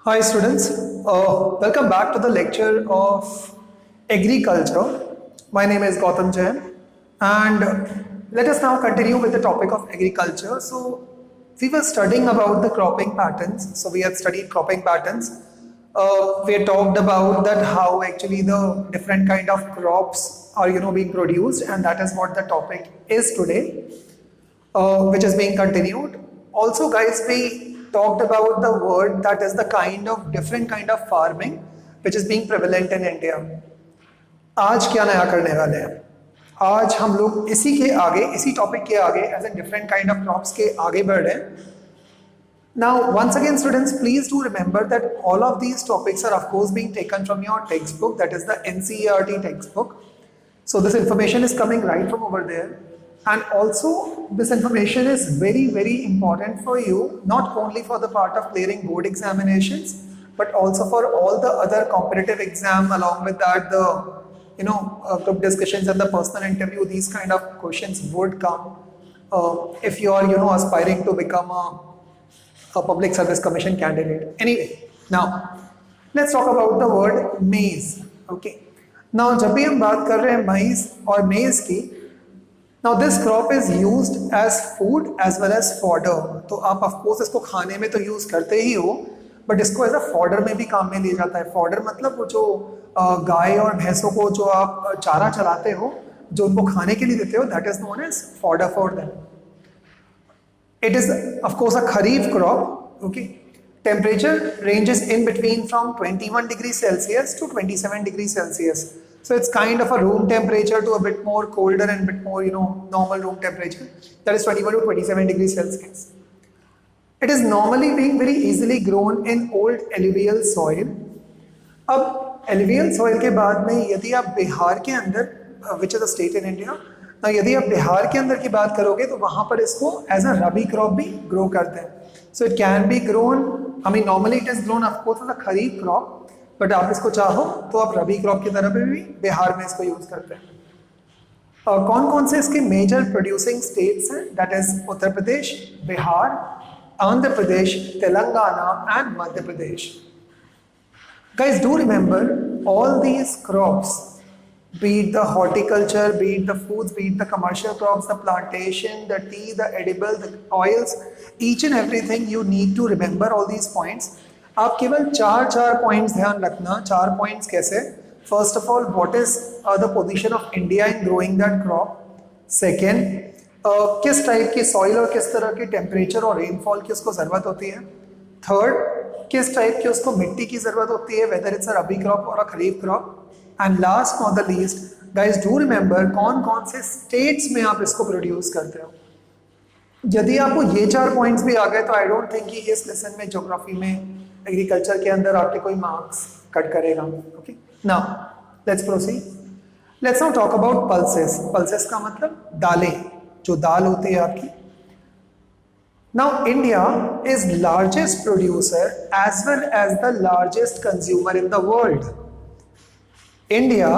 Hi students, welcome back to the lecture of agriculture. My name is Gautam Jain and let us now continue with the topic of agriculture. So we were studying about the cropping patterns. So we had studied cropping patterns. We had talked about that how actually the different kind of crops are being produced, and that is what the topic is today, which is being continued. Also, guys, we talked about the word that is the kind of different kind of farming which is being prevalent in India. आज क्या नया करने वाले हैं? आज हम लोग इसी के आगे, इसी टॉपिक के आगे as a different kind of crops के आगे बढ़ रहे हैं. Now, once again, students, please do remember that all of these topics are, of course, being taken from your textbook, that is the NCERT textbook. So, this information is coming right from over there. And also, this information is very, very important for you, not only for the part of clearing board examinations, but also for all the other competitive exam. Along with that, the group discussions and the personal interview. These kind of questions would come if you are aspiring to become a public service commission candidate. Anyway, now let's talk about the word maize. Okay, now जब भी हम बात कर रहे हैं maize और maize की, now this crop is used as food as well as fodder. तो आप of course इसको खाने में तो यूज करते ही हो, बट इसको एज अ फॉडर में भी काम में लिया जाता है. फॉडर मतलब वो जो गाय और भैंसों को जो आप चारा चलाते हो, जो उनको खाने के लिए देते हो, that is known as fodder for them. It is of course a kharif crop. Okay, temperature ranges in between from 21 degrees Celsius to 27 degrees Celsius. So it's kind of a room temperature to a bit more colder and bit more normal room temperature, that is 21 to 27 degrees Celsius. It is normally being very easily grown in old alluvial soil. अब alluvial soil के बाद में यदि आप बिहार के अंदर, which is a state in India, यदि आप बिहार के अंदर की बात करोगे तो वहां पर इसको एज अ रबी क्रॉप भी ग्रो करते हैं. So it can be grown, I mean normally it is grown of course as a kharif crop, but आप इसको चाहो तो आप रबी क्रॉप की तरह भी बिहार में इसको यूज करते हैं. कौन कौन से इसके मेजर प्रोड्यूसिंग स्टेट्स हैं? That is Uttar Pradesh, Bihar, Andhra Pradesh, Telangana and Madhya Pradesh. Guys, do remember all these crops, be it the horticulture, be it the foods, be it the commercial crops, the plantation, the tea, the edible, the oils, each and everything you need to remember all these points. आप केवल चार points ध्यान रखना. 4 points कैसे? First of all, what is the position of India in growing that crop. Second, किस type की soil और किस तरह की टेम्परेचर और रेनफॉल की उसको ज़रूरत होती है. थर्ड, किस टाइप की उसको मिट्टी की ज़रूरत होती है, whether it's a rabi crop और a kharif crop. And last not the least, guys do remember कौन कौन से स्टेट्स में आप इसको प्रोड्यूस करते हो. यदि आपको ये 4 पॉइंट्स भी आ गए तो आई डोंट थिंक कि इस लेसन में ज्योग्राफी में एग्रीकल्चर के अंदर आपके कोई मार्क्स कट करेगा. Okay, now let's proceed. Let's now talk about pulses. Pulses का मतलब दालें, जो दाल होती है आपकी. Now India is largest producer as well as the largest consumer in the world. India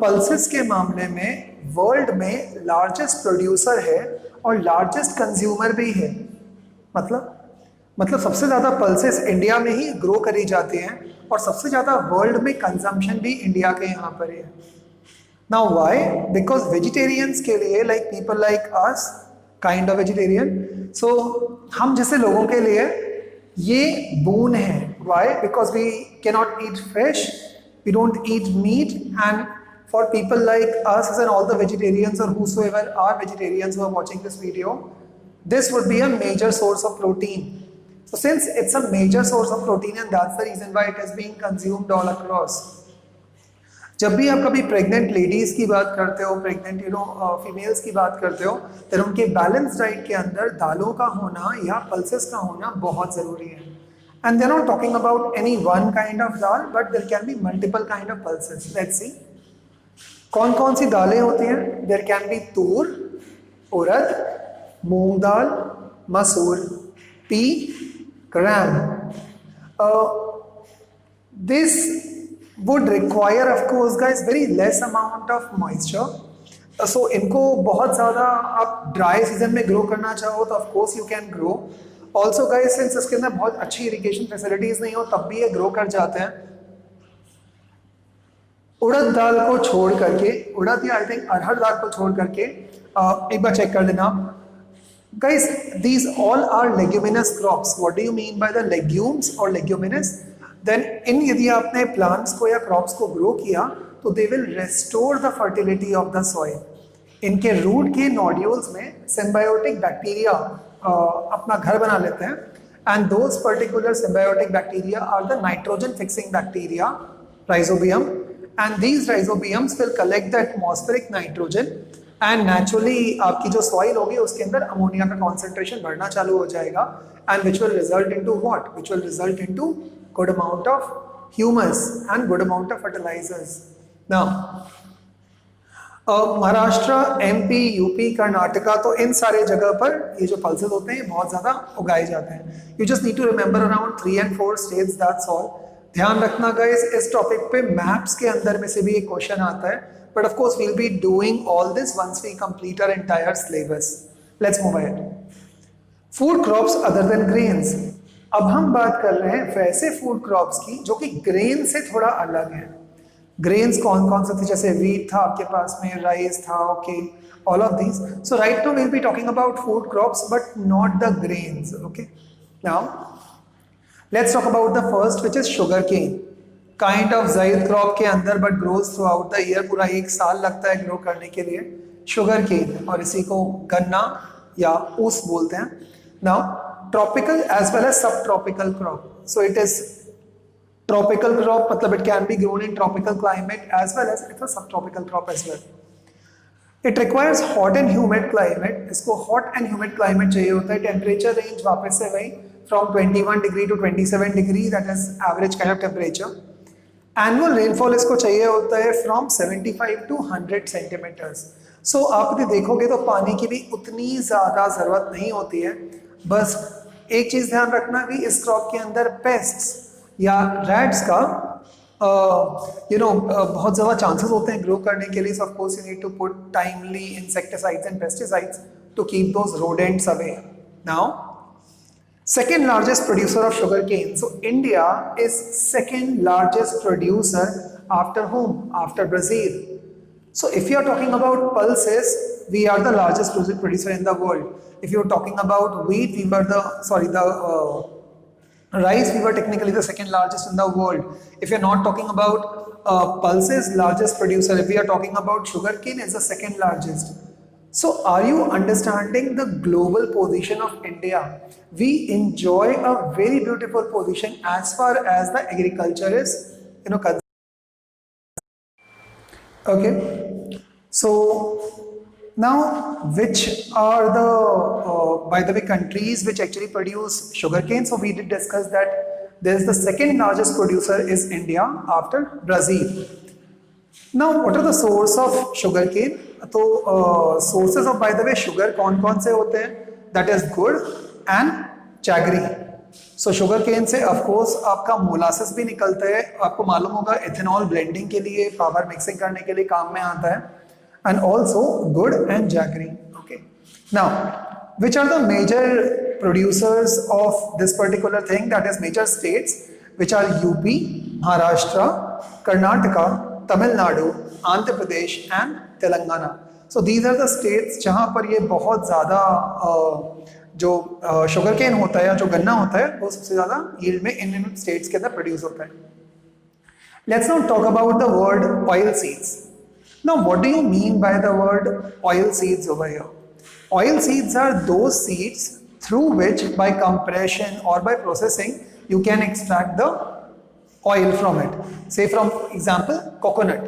pulses के मामले में वर्ल्ड में लार्जेस्ट प्रोड्यूसर है और लार्जेस्ट कंज्यूमर भी है. मतलब सबसे ज़्यादा पल्सेस इंडिया में ही ग्रो करी जाती हैं और सबसे ज़्यादा वर्ल्ड में कंजम्पशन भी इंडिया के यहाँ पर है. Now why? बिकॉज वेजिटेरियंस के लिए, like people like us, kind of vegetarian, so हम जैसे लोगों के लिए ये बोन है. Why? Because we can not eat fish, we don't eat meat, and for people like us and all the vegetarians or whosoever are vegetarians who are watching this video, this would be a major source of protein. So since it's a major source of protein, and that's the reason why it is being consumed all across. जब भी आप कभी pregnant ladies की बात करते हो, pregnant females की बात करते हो, तो उनके बैलेंस डाइट के अंदर दालों का होना या पल्सेस का होना बहुत ज़रूरी है. And they're not talking about any one kind of dal, but there can be multiple kind of pulses. Let's see. कौन कौन सी दालें होती हैं? There can be तूर, उड़द, मूंग दाल, मसूर, pea, gram. This would require, of course, guys, very less amount of moisture. So इनको बहुत ज़्यादा आप ड्राई सीजन में ग्रो करना चाहो तो of course you can grow. Also guys since इसके अंदर बहुत अच्छी इरिगेशन फैसिलिटीज नहीं हो तब भी ये ग्रो कर जाते हैं। उड़द दाल को छोड़ करके, उड़द या आई थिंक अरहर दाल को छोड़ करके एक बार चेक कर लेना guys, these all are leguminous crops. What do you mean by the legumes or leguminous? Then in यदि आपने plants को या crops को grow किया तो they will restore the fertility of the soil. इनके root के nodules में symbiotic bacteria अपना घर बना लेते हैं, and those particular symbiotic bacteria are the nitrogen fixing bacteria, rhizobium, and these rhizobiums will collect the atmospheric nitrogen and naturally आपकी जो सॉइल होगी उसके अंदर अमोनिया का कॉन्सेंट्रेशन बढ़ना चालू हो जाएगा and which will result into what, which will result into good amount of humus and good amount of fertilisers. Now Maharashtra, MP, UP, Karnataka, तो इन सारे जगह पर ये जो पल्सेस होते हैं बहुत ज्यादा उगाए जाते हैं। You just need to remember around 3 and 4 states, that's all. ध्यान रखना गाइस, इस टॉपिक पे मैप्स के अंदर में से भी एक क्वेश्चन आता है, but of course we'll be doing all this once we complete our entire syllabus. Let's move ahead. Food crops other than grains. अब हम बात कर रहे हैं वैसे फूड क्रॉप्स की जो कि ग्रेन से थोड़ा अलग है। ग्रेन्स कौन कौन से थे, जैसे वीट था आपके पास में, राइस था, okay, all of these. So right now we'll be talking about food crops but not the grains, okay? Now let's talk about the first, which is sugarcane. Kind of Zayed crop के अंदर but grows through out the year, पूरा एक साल लगता है grow करने के लिए, शुगर केन, और इसी को गन्ना या ऊस बोलते हैं। Now tropical as well as sub tropical crop, so it is tropical crop मतलब it can be grown in tropical climate as well as it's a sub tropical crop as well. It requires hot and humid climate, इसको hot and humid climate चाहिए होता है। Temperature range वापस से वही from 21 degree to 27 degree, that is average kind of temperature. Annual rainfall इसको चाहिए होता है फ्रॉम 75 to 100 सेंटीमीटर्स। सो आप यदि देखोगे तो पानी की भी उतनी ज़्यादा ज़रूरत नहीं होती है। बस एक चीज़ ध्यान रखना कि इस क्रॉप के अंदर पेस्ट्स या रैट्स का बहुत ज़्यादा चांसेस होते हैं ग्रो करने के लिए। So of course you need to put timely insecticides and pesticides to keep those rodents away. Now second largest producer of sugarcane. So India is second largest producer after whom? After Brazil. So if you are talking about pulses, we are the largest producer in the world. If you are talking about wheat, we were the rice, we were technically the second largest in the world. If you are not talking about pulses, largest producer, if we are talking about sugarcane, is the second largest. So are you understanding the global position of India? We enjoy a very beautiful position as far as the agriculture is, concerned. Okay. So now, which are the, by the way, countries which actually produce sugarcane? So we did discuss that there is the second largest producer is India after Brazil. Now, what are the source of sugarcane? तो sources of by the way sugar कौन कौन से होते हैं? That is gur and jaggery. So sugarcane से of course आपका molasses भी निकलता है, आपको मालूम होगा इथेनॉल ब्लेंडिंग के लिए, पावर मिक्सिंग करने के लिए काम में आता है, and also gur and jaggery. Okay, now which are the major producers of this particular thing? That is major states which are UP, Maharashtra, Karnataka, Tamil Nadu, Andhra Pradesh and Telangana. So these are the states जहाँ पर ये बहुत ज़्यादा जो शुगर केन होता है या जो गन्ना होता है वो सबसे ज़्यादा यील्ड में इन स्टेट्स के अंदर प्रोड्यूस होता है। Let's now talk about the word oil seeds. Now what do you mean by the word oil seeds over here? Oil seeds are those seeds through which by compression और by processing you can extract the oil from it. Say from example coconut.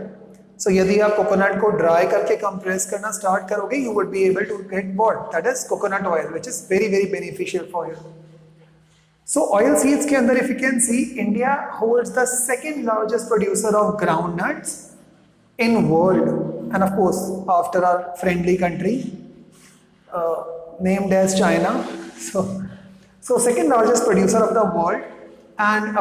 So यदि आप coconut को dry करके compress करना start करोगे, you would be able to get what? That is coconut oil, which is very very beneficial for you. So oil seeds के अंदर if you can see, India holds the second largest producer of groundnuts in world, and of course after our friendly country named as China. So second largest producer of the world, and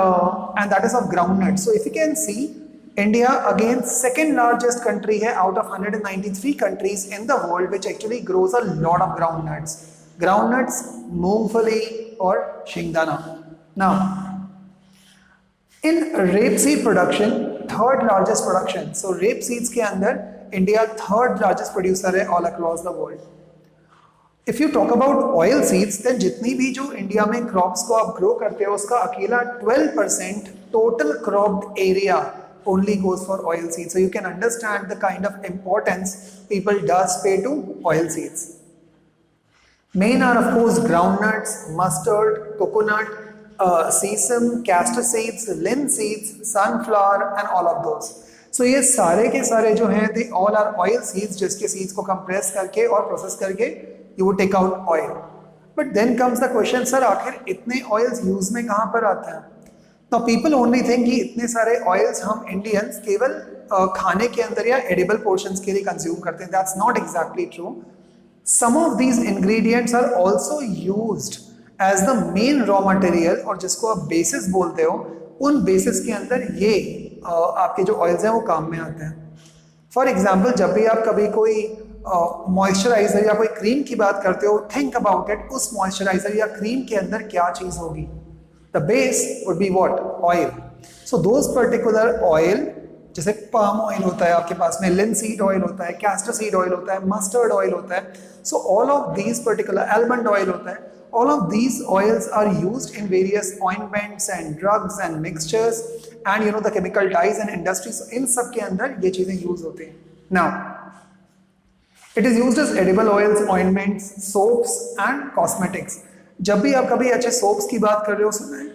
that is of groundnuts. So if you can see, India again second largest country है out of 193 countries in the world which actually grows a lot of groundnuts. groundnuts, मूंगफली और शिंगदाना. Now, in rapeseed production, third largest production. So rapeseeds के अंदर India third largest producer है all across the world. If you talk about oil seeds, then जितनी भी जो India में crops को आप ग्रो करते हो उसका अकेला 12% total cropped area only goes for oil seeds. So you can understand the kind of importance people does pay to oil seeds. Main are of course groundnuts, mustard, coconut, sesame, castor seeds, linseeds, sunflower and all of those. So ये सारे के सारे जो हैं they all are oil seeds जिसके seeds को compress करके और process करके you would take out oil. But then comes the question, sir आखिर इतने oils use में कहाँ पर आते हैं? Now people only think कि इतने सारे oils हम Indians केवल खाने के अंदर या edible portions के लिए consume करते हैं. That's not exactly true. Some of these ingredients are also used as the main raw material और जिसको आप basis बोलते हो उन basis के अंदर ये आपके जो oils हैं वो काम में आते हैं. For example, जब भी आप कभी कोई मॉइस्चराइजर या कोई क्रीम की बात करते हो, थिंक अबाउट इट, उस मॉइस्चराइजर या क्रीम के अंदर क्या चीज होगी? The base would be what? Oil. So those particular oil, जैसे पाम ऑयल होता है आपके पास में, लिनसीड ऑयल होता है, कैस्टर सीड ऑयल होता है, मस्टर्ड ऑयल होता है. So all of these particular, almond oil होता है, all of these oils are used in various ointments and drugs and mixtures and the chemical dyes and industries. इन सब के अंदर ये चीजें यूज होती हैं. Now it is used as edible oils, ointments, soaps and cosmetics. जब भी आप कभी अच्छे soaps की बात कर रहे हो, सुना है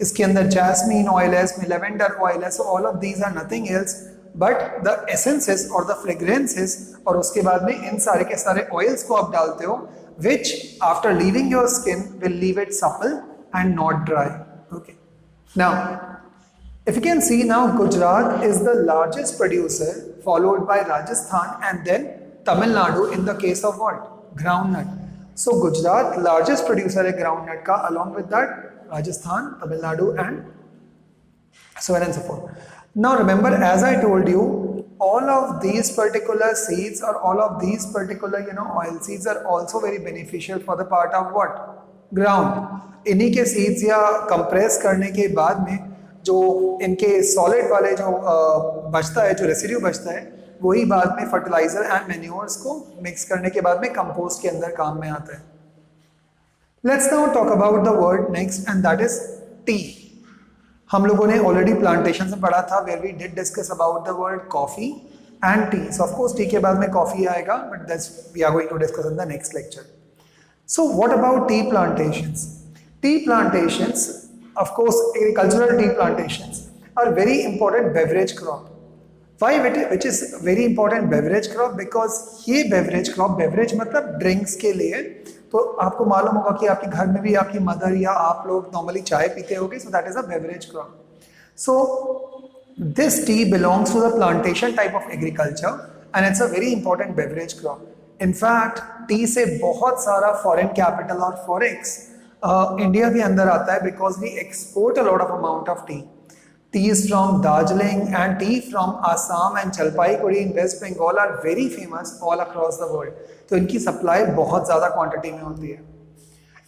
इसके अंदर जैस्मीन ऑयल है, इसमें लेवेंडर ऑयल है. So all of these are nothing else but the essences or the fragrances, और उसके बाद में इन सारे के सारे oils को आप डालते हो which after leaving your skin will leave it supple and not dry. Okay. Now, if you can see now, Gujarat is the largest producer, followed by Rajasthan and then Tamil Nadu in the case of what? Groundnut. So Gujarat largest producer है groundnut का, along with that Rajasthan, Tamil Nadu and so on and so forth. Now remember, as I told you, all of these particular seeds or all of these particular oil seeds are also very beneficial for the part of what? Ground. इन्हीं के seeds या compress करने के बाद में जो इनके solid वाले जो बचता है, जो residue बचता है, वही बाद में fertilizer and manures को mix करने के बाद में compost के अंदर काम में आता है. Let's now talk about the word next and that is tea. हम लोगों ने ऑलरेडी प्लांटेशन से पढ़ा था where we did discuss about the word coffee and tea. So of course tea के बाद में coffee आएगा, but that's we are going to discuss in the next lecture. So what about tea plantations? Tea plantations, of course agricultural tea plantations are very important beverage crop. Why which is very important beverage crop? Because ये beverage crop, beverage मतलब drinks के लिए, तो आपको मालूम होगा कि आपके घर में भी आपकी मदर या आप लोग नॉर्मली चाय पीते होगे. So that is a beverage crop. So this tea belongs to the plantation type of agriculture and it's a very important beverage crop. In fact tea से बहुत सारा फॉरेन कैपिटल और फॉरेक्स इंडिया के अंदर आता है because we export a lot of amount of tea. Teas from Darjeeling and tea from Assam and Jalpaiguri in West Bengal are very famous all across the world. तो इनकी supply बहुत ज़्यादा quantity में होती है.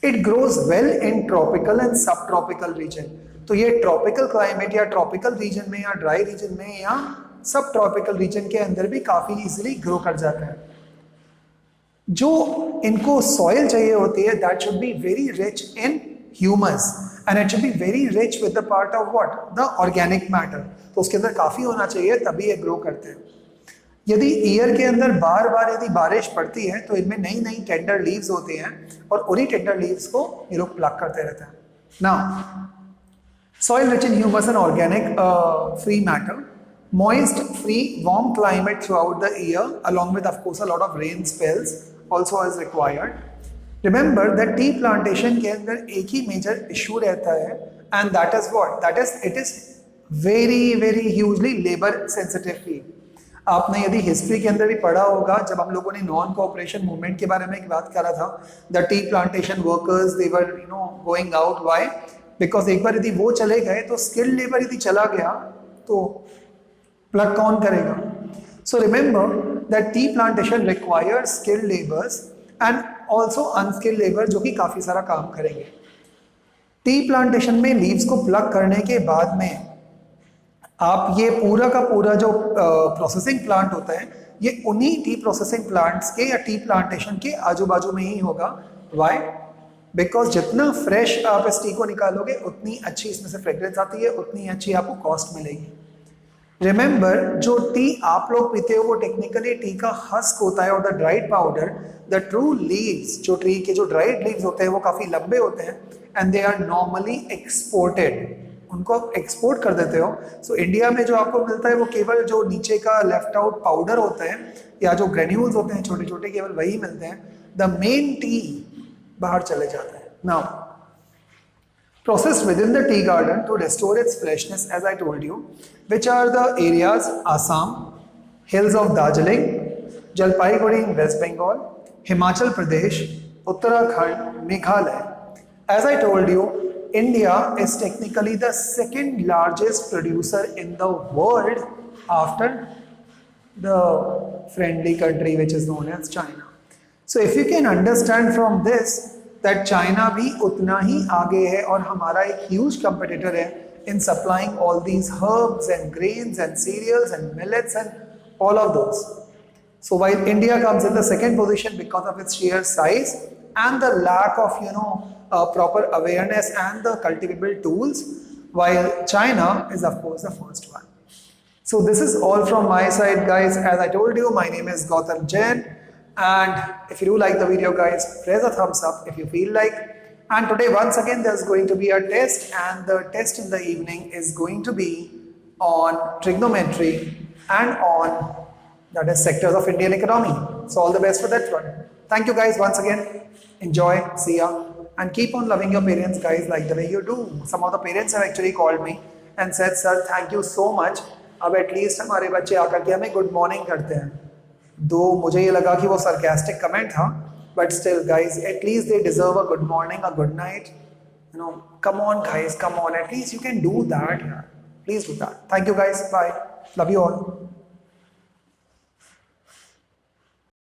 It grows well in tropical and subtropical region. तो ये tropical climate या ट्रॉपिकल रीजन में या ड्राई रीजन में या सब ट्रॉपिकल रीजन के अंदर भी काफ़ी इजीली ग्रो कर जाता है. जो इनको सॉइल चाहिए होती है that should be very rich in humus and it should be very rich with the part of what? The organic matter. तो उसके अंदर काफ़ी होना चाहिए तभी ये ग्रो करते हैं. यदि ईयर के अंदर बार बार यदि बारिश पड़ती है तो इनमें नई नई टेंडर लीव्स होती हैं और उन्हीं टेंडर लीव्स को ये लोग प्लग करते रहते हैं. Now soil rich in humus and organic free matter, moist free warm climate throughout the year along with of course a lot of rain spells also is required. Remember that tea plantation के अंदर एक ही major issue रहता है and that is what? That is it is very hugely labor sensitive field. आपने यदि history के अंदर भी पढ़ा होगा जब हम लोगों ने नॉन कोऑपरेशन मूवमेंट के बारे में एक बात करा था, the tea plantation workers they were going out. Why? Because एक बार यदि वो चले गए तो स्किल्ड लेबर यदि चला गया तो प्लग कौन करेगा? So remember that tea plantation requires skilled labours and also unskilled labour जो कि काफ़ी सारा काम करेंगे। टी प्लांटेशन में लीव्स को प्लग करने के बाद में आप ये पूरा का पूरा जो प्रोसेसिंग प्लांट होता है ये उन्हीं टी प्रोसेसिंग प्लांट्स के या टी प्लांटेशन के आजू बाजू में ही होगा। वाई? बिकॉज जितना फ्रेश आप इस टी को निकालोगे उतनी अच्छी इसमें से फ्रेग्रेंस आती है, उतनी अच्छी आपको कॉस्ट मिलेगी। रिमेंबर, जो टी आप लोग पीते हो वो टेक्निकली टी का हस्क होता है और the dried powder. The true leaves, जो ट्री के जो ड्राइड लीव्स होते हैं वो काफ़ी लंबे होते हैं and they are normally exported, उनको आप एक्सपोर्ट कर देते हो। सो इंडिया में जो आपको मिलता है वो केवल जो नीचे का लेफ्ट आउट पाउडर होता है या जो ग्रेन्यूल्स होते हैं छोटे छोटे, केवल वही मिलते हैं। द मेन टी बाहर चले जाता है। Now processed within the tea garden to restore its freshness, as I told you, which are the areas Assam, hills of Darjeeling, Jalpaiguri in West Bengal, Himachal Pradesh, Uttarakhand, Meghalaya. As I told you, India is technically the second largest producer in the world after the friendly country which is known as China. So if you can understand from this that China भी उतना ही आगे है और हमारा एक huge competitor है in supplying all these herbs and grains and cereals and millets and all of those. So while India comes in the second position because of its sheer size and the lack of proper awareness and the cultivable tools, while China is of course the first one. So this is all from my side, guys. As I told you, my name is Gautam Jain. And if you do like the video, guys, press a thumbs up if you feel like. And today once again there's going to be a test, and the test in the evening is going to be on trigonometry and on that is sectors of Indian economy. So all the best for that one. Thank you guys once again. Enjoy. See ya. And keep on loving your parents, guys, like the way you do. Some of the parents have actually called me and said, sir, thank you so much. अब at least हमारे बच्चे आकर के हमें good morning करते हैं। दो मुझे ये लगा कि वो सरकास्टिक कमेंट था, but still guys at least they deserve a good morning, a good night. Come on guys, come on, at least you can do that यार, please do that. Thank you guys, bye, love you all.